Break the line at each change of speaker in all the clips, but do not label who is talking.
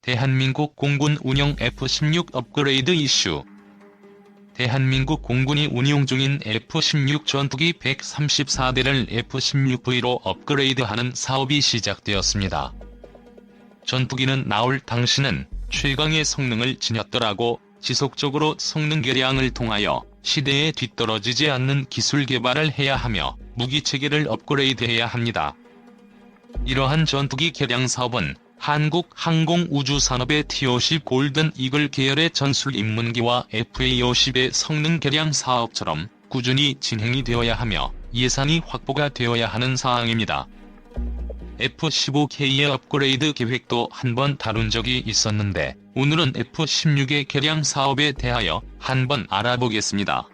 대한민국 공군 운용 F-16 업그레이드 이슈. 대한민국 공군이 운용 중인 F-16 전투기 134대를 F-16V로 업그레이드하는 사업이 시작되었습니다. 전투기는 나올 당시는 최강의 성능을 지녔더라고 지속적으로 성능 개량을 통하여 시대에 뒤떨어지지 않는 기술 개발을 해야 하며 무기체계를 업그레이드해야 합니다. 이러한 전투기 개량 사업은 한국항공우주산업의 T-50 골든 이글 계열의 전술 입문기와 FA-50의 성능 개량 사업처럼 꾸준히 진행이 되어야 하며 예산이 확보가 되어야 하는 사항입니다. F-15K의 업그레이드 계획도 한번 다룬 적이 있었는데 오늘은 F-16의 개량 사업에 대하여 한번 알아보겠습니다.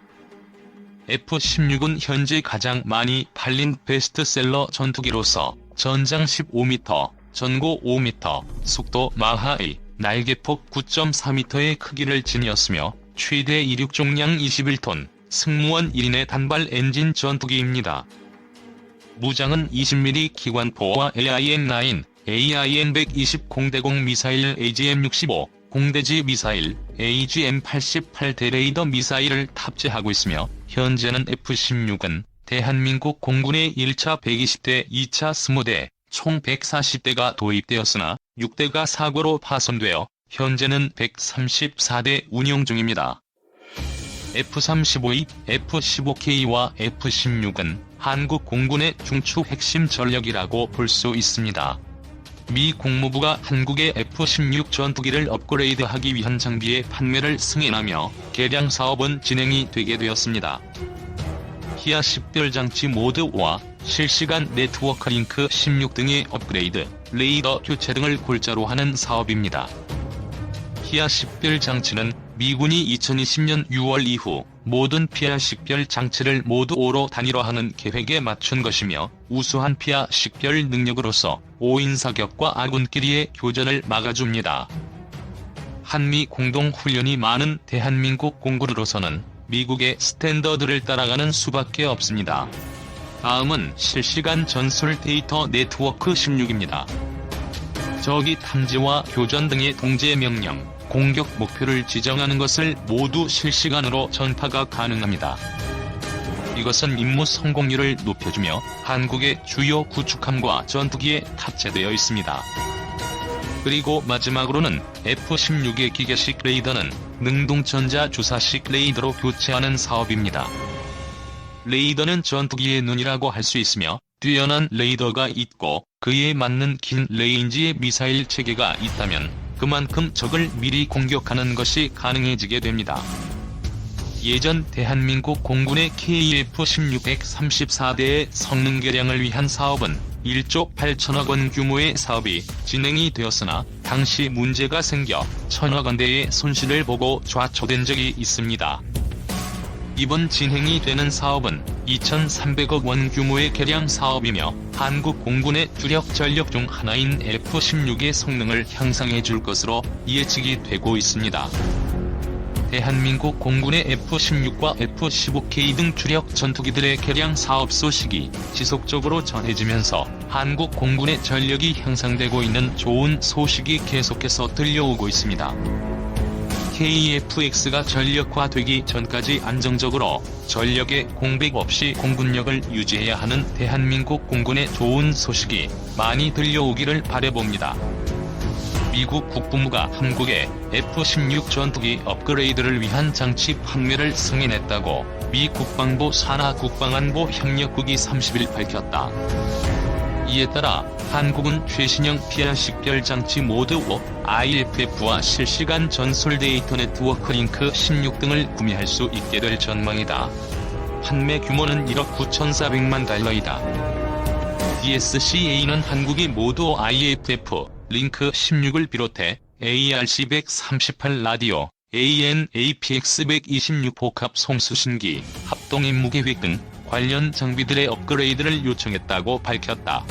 F-16은 현재 가장 많이 팔린 베스트셀러 전투기로서 전장 15m, 전고 5m, 속도 마하의, 날개폭 9.4m의 크기를 지녔으며 최대 이륙重량 21톤, 승무원 1인의 단발 엔진 전투기입니다. 무장은 20mm 기관포와 AIM-9, AIM-120 공대공 미사일 AGM-65, 공대지 미사일 AGM-88 대레이더 미사일을 탑재하고 있으며 현재는 F-16은 대한민국 공군의 1차 120대, 2차 20대, 총 140대가 도입되었으나 6대가 사고로 파손되어 현재는 134대 운용 중입니다. F-35E, F-15K와 F-16은 한국 공군의 중추 핵심 전력이라고 볼 수 있습니다. 미 국무부가 한국의 F-16 전투기를 업그레이드하기 위한 장비의 판매를 승인하며 개량 사업은 진행이 되게 되었습니다. 기아 식별장치 모드 5와 실시간 네트워크 링크 16 등의 업그레이드, 레이더 교체 등을 골자로 하는 사업입니다. 기아 식별장치는 미군이 2020년 6월 이후 모든 피아 식별 장치를 모두 5로 단일화하는 계획에 맞춘 것이며 우수한 피아 식별 능력으로서 5인 사격과 아군끼리의 교전을 막아줍니다. 한미 공동훈련이 많은 대한민국 공군으로서는 미국의 스탠더드를 따라가는 수밖에 없습니다. 다음은 실시간 전술 데이터 네트워크 16입니다. 적이 탐지와 교전 등의 동제 명령, 공격 목표를 지정하는 것을 모두 실시간으로 전파가 가능합니다. 이것은 임무 성공률을 높여주며 한국의 주요 구축함과 전투기에 탑재되어 있습니다. 그리고 마지막으로는 F-16의 기계식 레이더는 능동전자 주사식 레이더로 교체하는 사업입니다. 레이더는 전투기의 눈이라고 할 수 있으며 뛰어난 레이더가 있고 그에 맞는 긴 레인지의 미사일 체계가 있다면 그만큼 적을 미리 공격하는 것이 가능해지게 됩니다. 예전 대한민국 공군의 KF-16 134대의 성능 개량을 위한 사업은 1조 8천억 원 규모의 사업이 진행이 되었으나 당시 문제가 생겨 천억 원대의 손실을 보고 좌초된 적이 있습니다. 이번 진행이 되는 사업은 2,300억 원 규모의 개량 사업이며 한국 공군의 주력 전력 중 하나인 F-16의 성능을 향상해 줄 것으로 예측이 되고 있습니다. 대한민국 공군의 F-16과 F-15K 등 주력 전투기들의 개량 사업 소식이 지속적으로 전해지면서 한국 공군의 전력이 향상되고 있는 좋은 소식이 계속해서 들려오고 있습니다. KF-X가 전력화되기 전까지 안정적으로 전력의 공백 없이 공군력을 유지해야 하는 대한민국 공군의 좋은 소식이 많이 들려오기를 바라봅니다. 미국 국무부가 한국의 F-16 전투기 업그레이드를 위한 장치 판매를 승인했다고 미 국방부 산하 국방안보 협력국이 30일 밝혔다. 이에 따라 한국은 최신형 피아 식별 장치 모드 5, IFF와 실시간 전술 데이터 네트워크 링크 16 등을 구매할 수 있게 될 전망이다. 판매 규모는 1억 9,400만 달러이다. DSCA는 한국이 모두 IFF, 링크 16을 비롯해 ARC-138 라디오, AN/APX-126 복합 송수신기, 합동 임무 계획 등 관련 장비들의 업그레이드를 요청했다고 밝혔다.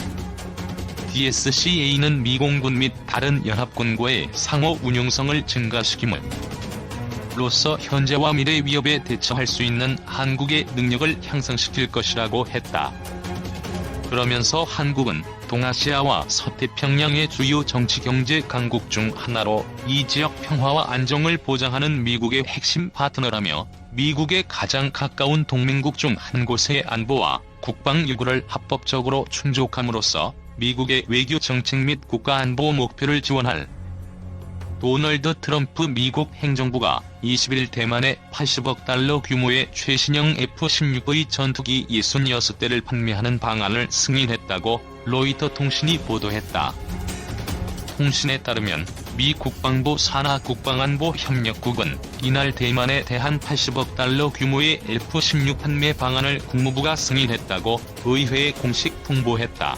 DSCA는 미공군 및 다른 연합군과의 상호 운용성을 증가시킴으로써 현재와 미래 위협에 대처할 수 있는 한국의 능력을 향상시킬 것이라고 했다. 그러면서 한국은 동아시아와 서태평양의 주요 정치-경제 강국 중 하나로 이 지역 평화와 안정을 보장하는 미국의 핵심 파트너라며 미국의 가장 가까운 동맹국 중 한 곳의 안보와 국방 요구를 합법적으로 충족함으로써 미국의 외교 정책 및 국가안보 목표를 지원할 도널드 트럼프 미국 행정부가 20일 대만에 80억 달러 규모의 최신형 F-16의 전투기 66대를 판매하는 방안을 승인했다고 로이터 통신이 보도했다. 통신에 따르면 미 국방부 산하 국방안보 협력국은 이날 대만에 대한 80억 달러 규모의 F-16 판매 방안을 국무부가 승인했다고 의회에 공식 통보했다.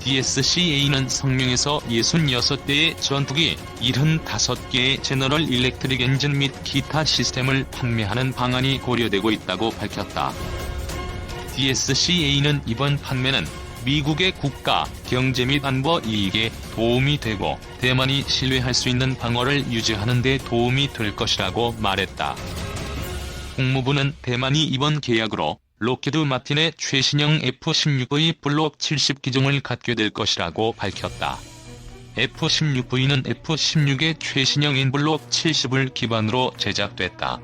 DSCA는 성명에서 66대의 전투기, 75개의 제너럴 일렉트릭 엔진 및 기타 시스템을 판매하는 방안이 고려되고 있다고 밝혔다. DSCA는 이번 판매는 미국의 국가, 경제 및 안보 이익에 도움이 되고 대만이 신뢰할 수 있는 방어를 유지하는 데 도움이 될 것이라고 말했다. 국무부는 대만이 이번 계약으로 록히드 마틴의 최신형 F-16의 블록 70 기종을 갖게 될 것이라고 밝혔다. F-16V는 F-16의 최신형인 블록 70을 기반으로 제작됐다.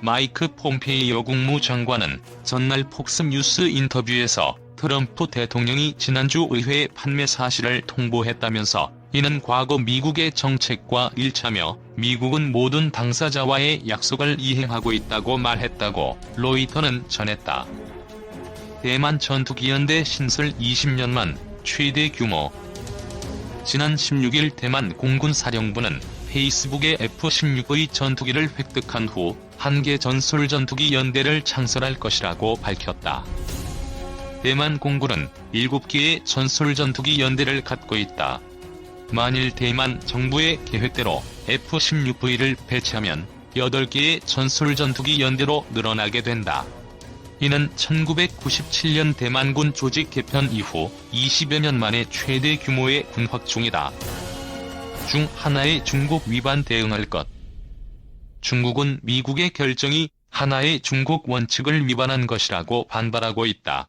마이크 폼페이오 국무장관은 전날 폭스뉴스 인터뷰에서 트럼프 대통령이 지난주 의회 판매 사실을 통보했다면서 이는 과거 미국의 정책과 일치하며 미국은 모든 당사자와의 약속을 이행하고 있다고 말했다고 로이터는 전했다. 대만 전투기연대 신설 20년만 최대 규모. 지난 16일 대만 공군사령부는 페이스북에 F-16의 전투기를 획득한 후 한개 전술전투기 연대를 창설할 것이라고 밝혔다. 대만 공군은 7개의 전술전투기 연대를 갖고 있다. 만일 대만 정부의 계획대로 F-16V를 배치하면 8개의 전술전투기 연대로 늘어나게 된다. 이는 1997년 대만군 조직 개편 이후 20여 년 만에 최대 규모의 군확 중이다. 중 하나의 중국 위반 대응할 것. 중국은 미국의 결정이 하나의 중국 원칙을 위반한 것이라고 반발하고 있다.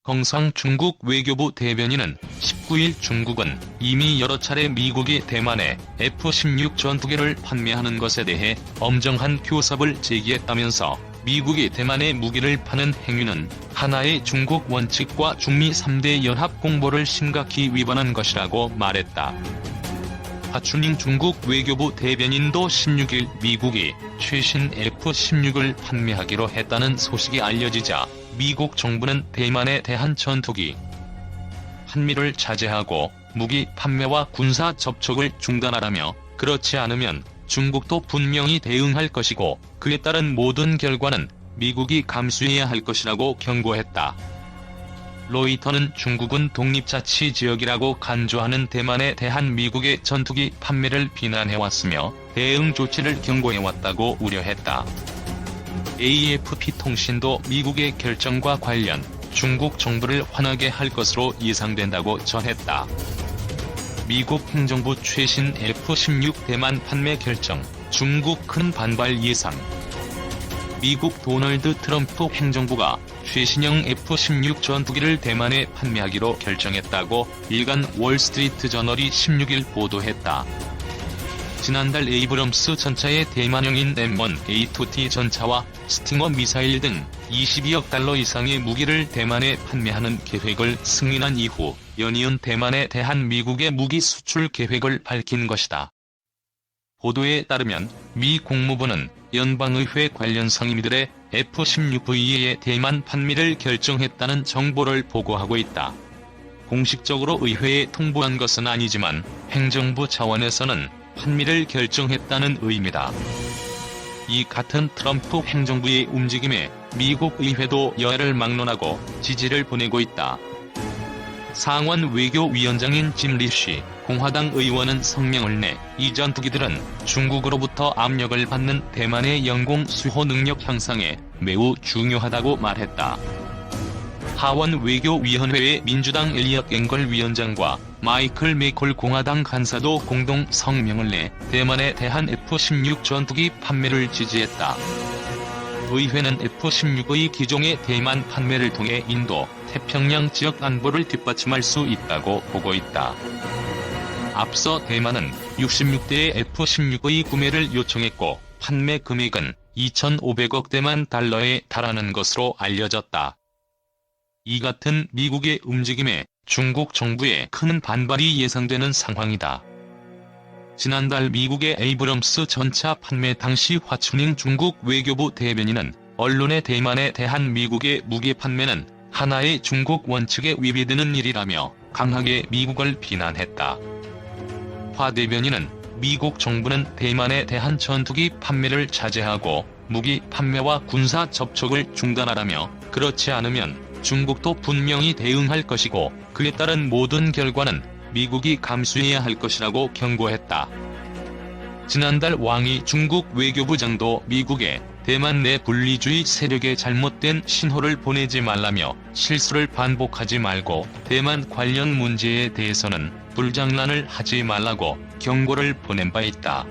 경상 중국 외교부 대변인은 19일 중국은 이미 여러 차례 미국이 대만에 F-16 전투기를 판매하는 것에 대해 엄정한 교섭을 제기했다면서 미국이 대만에 무기를 파는 행위는 하나의 중국 원칙과 중미 3대 연합 공보를 심각히 위반한 것이라고 말했다. 하춘잉 중국 외교부 대변인도 16일 미국이 최신 F-16을 판매하기로 했다는 소식이 알려지자 미국 정부는 대만에 대한 전투기 판매를 자제하고 무기 판매와 군사 접촉을 중단하라며 그렇지 않으면 중국도 분명히 대응할 것이고 그에 따른 모든 결과는 미국이 감수해야 할 것이라고 경고했다. 로이터는 중국은 독립자치지역이라고 간주하는 대만에 대한 미국의 전투기 판매를 비난해왔으며 대응 조치를 경고해왔다고 우려했다. AFP 통신도 미국의 결정과 관련 중국 정부를 화나게 할 것으로 예상된다고 전했다. 미국 행정부 최신 F-16 대만 판매 결정, 중국 큰 반발 예상. 미국 도널드 트럼프 행정부가 최신형 F-16 전투기를 대만에 판매하기로 결정했다고 일간 월스트리트 저널이 16일 보도했다. 지난달 에이브럼스 전차의 대만형인 M1A2T 전차와 스팅어 미사일 등 22억 달러 이상의 무기를 대만에 판매하는 계획을 승인한 이후 연이은 대만에 대한 미국의 무기 수출 계획을 밝힌 것이다. 보도에 따르면 미 국무부는 연방의회 관련 상임위들의 F-16V의 대만 판매를 결정했다는 정보를 보고하고 있다. 공식적으로 의회에 통보한 것은 아니지만 행정부 차원에서는 판매를 결정했다는 의미다. 이 같은 트럼프 행정부의 움직임에 미국 의회도 여야를 막론하고 지지를 보내고 있다. 상원 외교위원장인 짐 리시 공화당 의원은 성명을 내 이 전투기들은 중국으로부터 압력을 받는 대만의 영공 수호 능력 향상에 매우 중요하다고 말했다. 하원 외교위원회의 민주당 엘리엇 앵걸 위원장과 마이클 매콜 공화당 간사도 공동 성명을 내 대만에 대한 F-16 전투기 판매를 지지했다. 의회는 F-16의 기종의 대만 판매를 통해 인도, 태평양 지역 안보를 뒷받침할 수 있다고 보고 있다. 앞서 대만은 66대의 F-16의 구매를 요청했고 판매 금액은 2,500억 대만 달러에 달하는 것으로 알려졌다. 이 같은 미국의 움직임에 중국 정부에 큰 반발이 예상되는 상황이다. 지난달 미국의 에이브럼스 전차 판매 당시 화춘잉 중국 외교부 대변인은 언론의 대만에 대한 미국의 무기 판매는 하나의 중국 원칙에 위배되는 일이라며 강하게 미국을 비난했다. 화 대변인은 미국 정부는 대만에 대한 전투기 판매를 자제하고 무기 판매와 군사 접촉을 중단하라며 그렇지 않으면 중국도 분명히 대응할 것이고 그에 따른 모든 결과는 미국이 감수해야 할 것이라고 경고했다. 지난달 왕이 중국 외교부장도 미국에 대만 내 분리주의 세력에 잘못된 신호를 보내지 말라며 실수를 반복하지 말고 대만 관련 문제에 대해서는 불장난을 하지 말라고 경고를 보낸 바 있다.